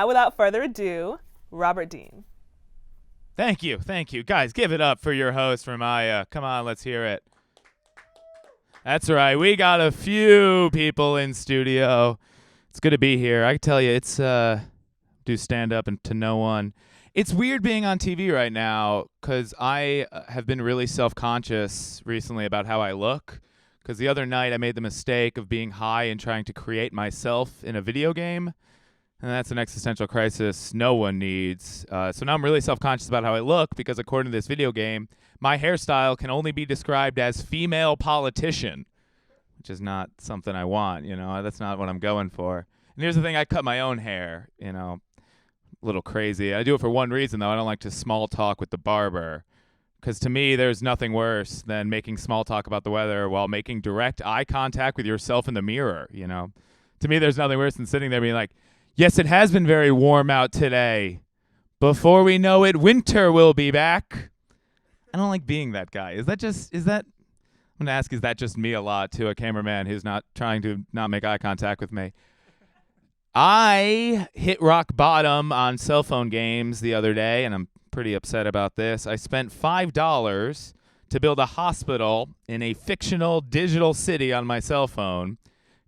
Now, without further ado, Robert Dean. Thank you. Guys, give it up for your host, Ramaya. Come on, let's hear it. That's right. We got a few people in studio. It's good to be here. I can tell you, it's do stand up and to no one. It's weird being on TV right now because I have been really self-conscious recently about how I look. Because the other night I made the mistake of being high and trying to create myself in a video game. And that's an existential crisis no one needs. So now I'm really self-conscious about how I look because according to this video game, my hairstyle can only be described as female politician, which is not something I want, That's not what I'm going for. And here's the thing, I cut my own hair, a little crazy. I do it for one reason, though. I don't like to small talk with the barber. Because to me, there's nothing worse than making small talk about the weather while making direct eye contact with yourself in the mirror, To me, there's nothing worse than sitting there being like, yes, it has been very warm out today. Before we know it, winter will be back. I don't like being that guy. I'm going to ask, is that just me a lot to a cameraman who's not trying to not make eye contact with me? I hit rock bottom on cell phone games the other day, and I'm pretty upset about this. I spent $5 to build a hospital in a fictional digital city on my cell phone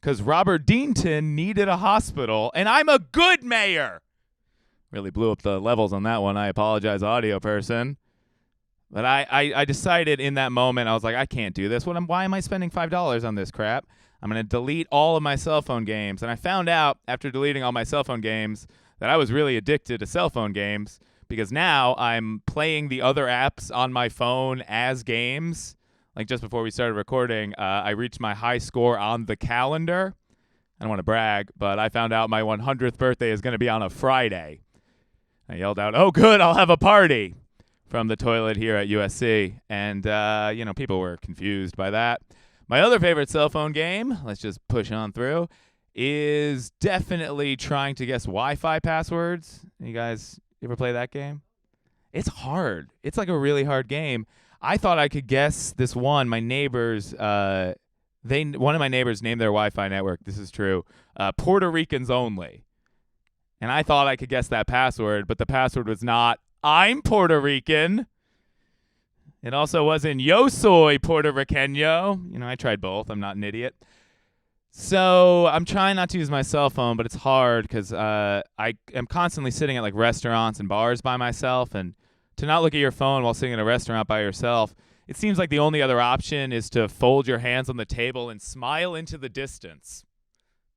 because Robert Deanton needed a hospital, and I'm a good mayor. Really blew up the levels on that one. I apologize, audio person. But I decided in that moment, I was like, I can't do this. Why am I spending $5 on this crap? I'm going to delete all of my cell phone games. And I found out after deleting all my cell phone games that I was really addicted to cell phone games because now I'm playing the other apps on my phone as games. Like just before we started recording, I reached my high score on the calendar. I don't want to brag, but I found out my 100th birthday is going to be on a Friday. I yelled out, "Oh, good, I'll have a party," from the toilet here at USC. And, people were confused by that. My other favorite cell phone game, let's just push on through, is definitely trying to guess Wi-Fi passwords. You guys ever play that game? It's hard. It's like a really hard game. I thought I could guess this one. My neighbors, one of my neighbors named their Wi-Fi network, this is true, Puerto Ricans only. And I thought I could guess that password, but the password was not, "I'm Puerto Rican." It also wasn't, "Yo soy Puerto Riqueño." I tried both. I'm not an idiot. So I'm trying not to use my cell phone, but it's hard because I am constantly sitting at like restaurants and bars by myself, and to not look at your phone while sitting in a restaurant by yourself, it seems like the only other option is to fold your hands on the table and smile into the distance.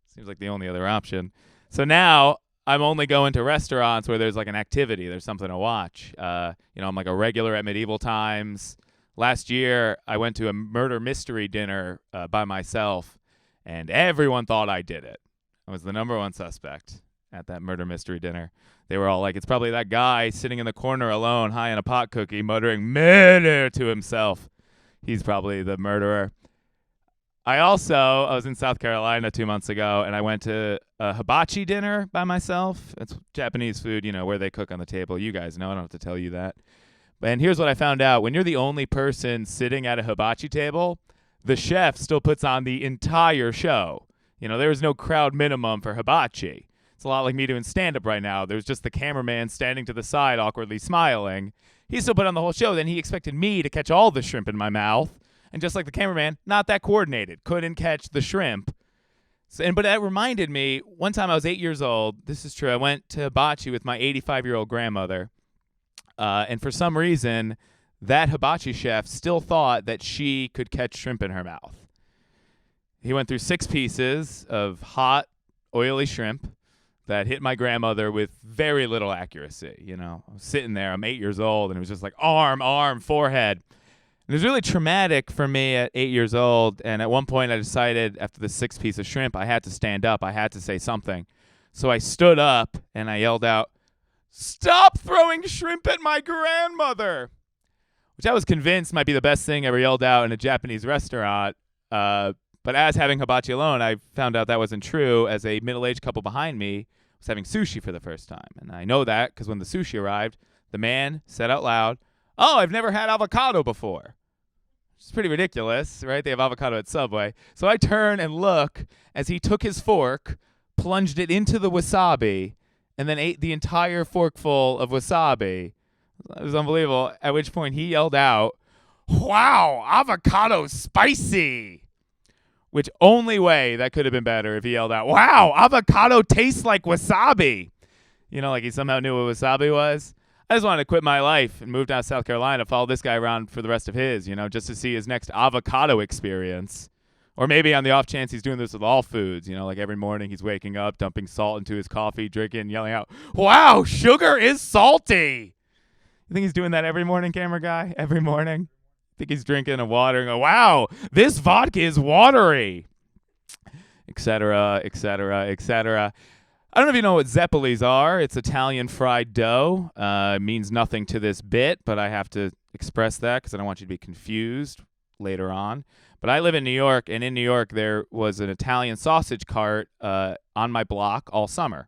Seems like the only other option. So now I'm only going to restaurants where there's like an activity, there's something to watch. I'm like a regular at Medieval Times. Last year, I went to a murder mystery dinner by myself, and everyone thought I did it. I was the number one suspect at that murder mystery dinner. They were all like, it's probably that guy sitting in the corner alone, high on a pot cookie, muttering "murder" to himself. He's probably the murderer. I was in South Carolina 2 months ago, and I went to a hibachi dinner by myself. It's Japanese food, where they cook on the table. You guys know, I don't have to tell you that. And here's what I found out. When you're the only person sitting at a hibachi table, the chef still puts on the entire show. There is no crowd minimum for hibachi. It's a lot like me doing stand-up right now. There's just the cameraman standing to the side awkwardly smiling. He still put on the whole show. Then he expected me to catch all the shrimp in my mouth. And just like the cameraman, not that coordinated. Couldn't catch the shrimp. But that reminded me, one time I was 8 years old. This is true. I went to hibachi with my 85-year-old grandmother. And for some reason, that hibachi chef still thought that she could catch shrimp in her mouth. He went through 6 pieces of hot, oily shrimp that hit my grandmother with very little accuracy. I was sitting there. I'm 8 years old, and it was just like arm, forehead. It was really traumatic for me at 8 years old, and at one point I decided after the 6th piece of shrimp I had to stand up. I had to say something. So I stood up, and I yelled out, "Stop throwing shrimp at my grandmother!" Which I was convinced might be the best thing ever yelled out in a Japanese restaurant. But as having hibachi alone, I found out that wasn't true as a middle-aged couple behind me was having sushi for the first time. And I know that because when the sushi arrived, the man said out loud, "Oh, I've never had avocado before." It's pretty ridiculous, right? They have avocado at Subway. So I turn and look as he took his fork, plunged it into the wasabi, and then ate the entire forkful of wasabi. It was unbelievable. At which point he yelled out, "Wow, avocado spicy!" Which only way that could have been better if he yelled out, "Wow, avocado tastes like wasabi!" Like he somehow knew what wasabi was. I just wanted to quit my life and move down to South Carolina, follow this guy around for the rest of his, just to see his next avocado experience. Or maybe on the off chance he's doing this with all foods, like every morning he's waking up, dumping salt into his coffee, drinking, yelling out, "Wow, sugar is salty!" You think he's doing that every morning, camera guy? Every morning? Think he's drinking a water and go, "Wow, this vodka is watery," etc., etc., etc. I don't know if you know what zeppelis are. It's Italian fried dough. It means nothing to this bit, but I have to express that because I don't want you to be confused later on. But I live in New York, and in New York there was an Italian sausage cart on my block all summer.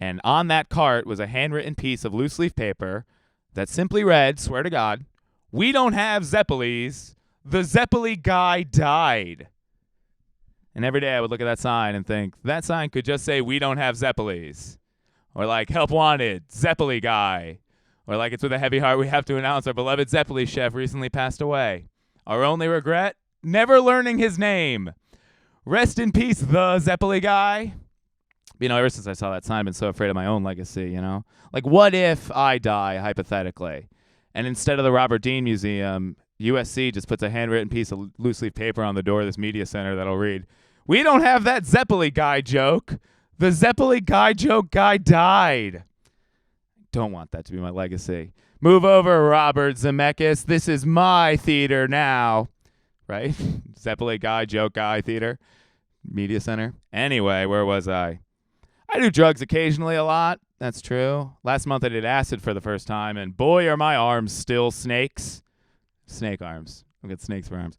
And on that cart was a handwritten piece of loose leaf paper that simply read, swear to God, "We don't have Zeppelis. The Zeppeli guy died." And every day I would look at that sign and think, that sign could just say, "We don't have Zeppelis." Or like, "Help wanted, Zeppeli guy." Or like, "It's with a heavy heart we have to announce our beloved Zeppeli chef recently passed away. Our only regret, never learning his name. Rest in peace, the Zeppeli guy." Ever since I saw that sign, I've been so afraid of my own legacy, Like, what if I die, hypothetically, and instead of the Robert Dean Museum, USC just puts a handwritten piece of loose leaf paper on the door of this media center that'll read, "We don't have that Zeppeli guy joke. The Zeppeli guy joke guy died." Don't want that to be my legacy. Move over, Robert Zemeckis. This is my theater now. Right? Zeppeli guy joke guy theater. Media center. Anyway, where was I? I do drugs occasionally a lot. That's true. Last month I did acid for the first time, and boy, are my arms still snakes. Snake arms. I've got snakes for arms.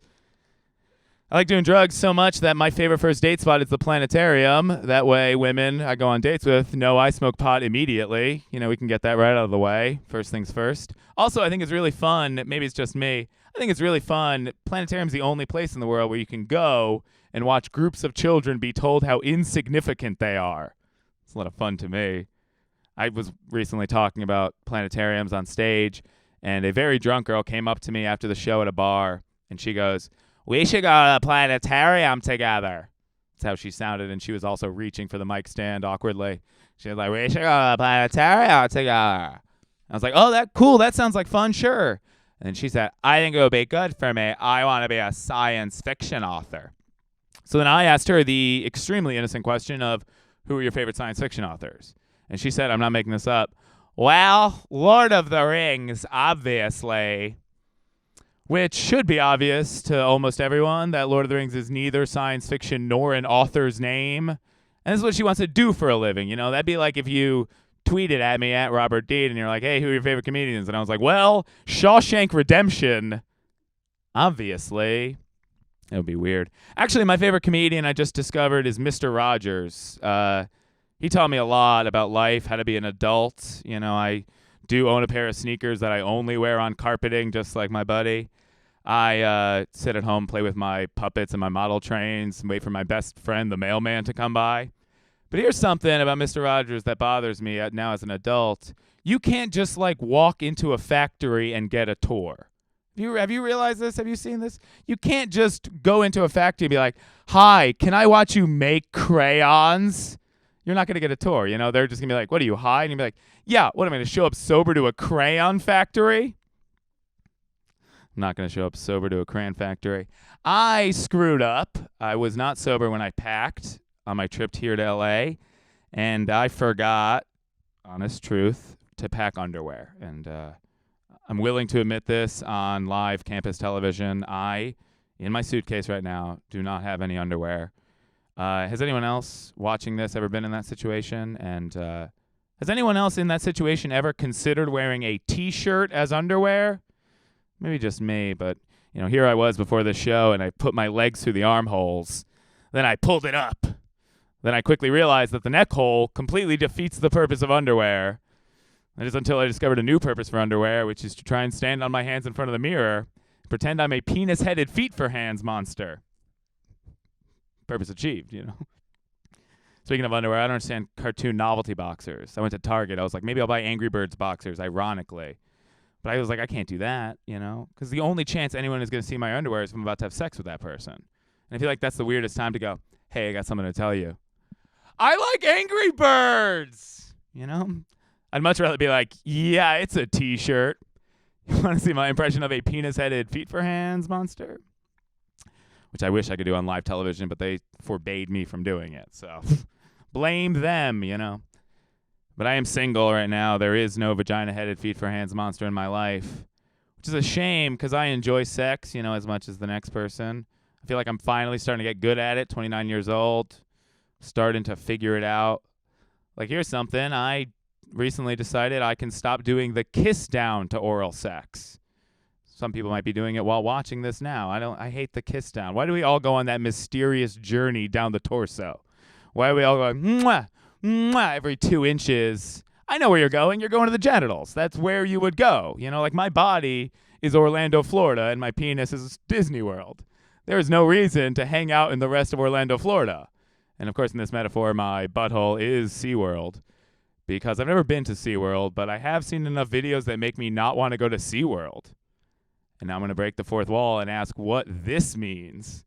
I like doing drugs so much that my favorite first date spot is the planetarium. That way, women I go on dates with know I smoke pot immediately. We can get that right out of the way. First things first. Also, I think it's really fun. Maybe it's just me. I think it's really fun. Planetarium's the only place in the world where you can go and watch groups of children be told how insignificant they are. It's a lot of fun to me. I was recently talking about planetariums on stage, and a very drunk girl came up to me after the show at a bar, and she goes, "We should go to the planetarium together." That's how she sounded, and she was also reaching for the mic stand awkwardly. She was like, "We should go to the planetarium together." I was like, "Oh, that sounds like fun, sure." And she said, "I think it would be good for me. I want to be a science fiction author." So then I asked her the extremely innocent question of, who are your favorite science fiction authors? And she said, I'm not making this up, "Well, Lord of the Rings, obviously." Which should be obvious to almost everyone, that Lord of the Rings is neither science fiction nor an author's name. And this is what she wants to do for a living. That'd be like if you tweeted at me at Robert Dean and you're like, "Hey, who are your favorite comedians?" And I was like, "Well, Shawshank Redemption, obviously." It would be weird. Actually, my favorite comedian I just discovered is Mr. Rogers. He taught me a lot about life, how to be an adult. I do own a pair of sneakers that I only wear on carpeting, just like my buddy. I sit at home, play with my puppets and my model trains, and wait for my best friend, the mailman, to come by. But here's something about Mr. Rogers that bothers me now as an adult. You can't just walk into a factory and get a tour. Have you realized this? Have you seen this? You can't just go into a factory and be like, "Hi, can I watch you make crayons?" You're not going to get a tour. They're just going to be like, "What are you, high?" And you'll be like, "Yeah, what am I going to show up sober to a crayon factory?" I'm not going to show up sober to a crayon factory. I screwed up. I was not sober when I packed on my trip here to LA, and I forgot, honest truth, to pack underwear. And I'm willing to admit this on live campus television. I, in my suitcase right now, do not have any underwear. Has anyone else watching this ever been in that situation? And has anyone else in that situation ever considered wearing a T-shirt as underwear? Maybe just me, but here I was before the show, and I put my legs through the armholes. Then I pulled it up. Then I quickly realized that the neck hole completely defeats the purpose of underwear. That is until I discovered a new purpose for underwear, which is to try and stand on my hands in front of the mirror and pretend I'm a penis-headed feet for hands monster. Purpose achieved, Speaking of underwear, I don't understand cartoon novelty boxers. I went to Target. I was like, maybe I'll buy Angry Birds boxers, ironically. But I was like, I can't do that, because the only chance anyone is going to see my underwear is if I'm about to have sex with that person. And I feel like that's the weirdest time to go, hey, I got something to tell you. I like Angry Birds, I'd much rather be like, yeah, it's a T-shirt. You want to see my impression of a penis-headed feet for hands monster? Which I wish I could do on live television, but they forbade me from doing it. So blame them, But I am single right now. There is no vagina-headed feet for hands monster in my life, which is a shame because I enjoy sex, as much as the next person. I feel like I'm finally starting to get good at it, 29 years old, starting to figure it out. Like, here's something. I recently decided I can stop doing the kiss down to oral sex. Some people might be doing it while watching this now. I hate the kiss down. Why do we all go on that mysterious journey down the torso? Why are we all going, mwah, mwah, every 2 inches? I know where you're going. You're going to the genitals. That's where you would go. Like my body is Orlando, Florida, and my penis is Disney World. There is no reason to hang out in the rest of Orlando, Florida. And of course, in this metaphor, my butthole is SeaWorld. Because I've never been to SeaWorld, but I have seen enough videos that make me not want to go to SeaWorld. And now I'm going to break the fourth wall and ask what this means.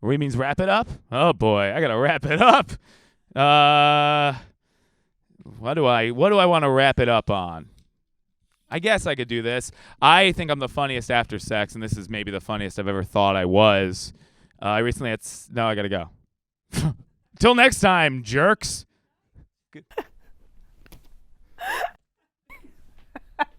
Re means wrap it up? Oh boy, I got to wrap it up. What do I want to wrap it up on? I guess I could do this. I think I'm the funniest after sex, and this is maybe the funniest I've ever thought I was. I recently had... No, I got to go. Till next time, jerks. Good.